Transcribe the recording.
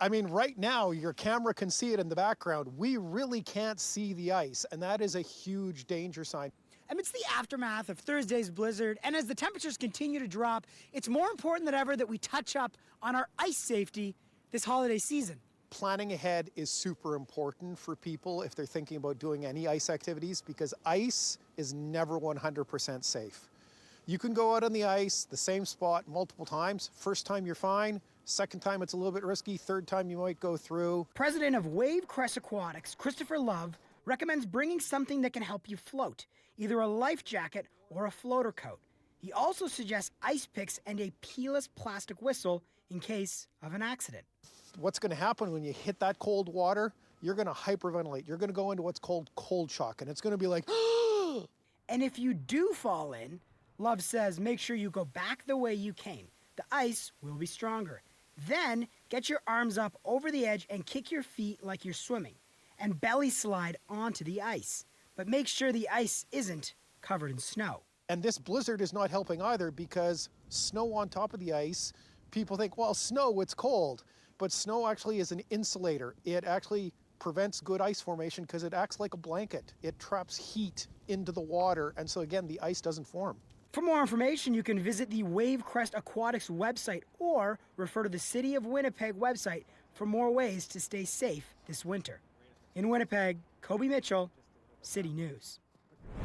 I mean, right now, your camera can see it in the background. We really can't see the ice, and that is a huge danger sign. Amidst the aftermath of Thursday's blizzard, and as the temperatures continue to drop, it's more important than ever that we touch up on our ice safety this holiday season. Planning ahead is super important for people if they're thinking about doing any ice activities, because ice is never 100% safe. You can go out on the ice, the same spot, multiple times. First time you're fine. Second time it's a little bit risky. Third time you might go through. President of Wave Crest Aquatics, Christopher Love, recommends bringing something that can help you float, either a life jacket or a floater coat. He also suggests ice picks and a keyless plastic whistle in case of an accident. What's going to happen when you hit that cold water? You're going to hyperventilate. You're going to go into what's called cold shock, and it's going to be like, And if you do fall in, Love says make sure you go back the way you came. The ice will be stronger. Then get your arms up over the edge and kick your feet like you're swimming, and belly slide onto the ice. But make sure the ice isn't covered in snow. And this blizzard is not helping either, because snow on top of the ice, people think, well, snow, it's cold. But snow actually is an insulator. It actually prevents good ice formation because it acts like a blanket. It traps heat into the water, and so again, the ice doesn't form. For more information, you can visit the Wave Crest Aquatics website or refer to the City of Winnipeg website for more ways to stay safe this winter. In Winnipeg, Koby Mitchell, City News.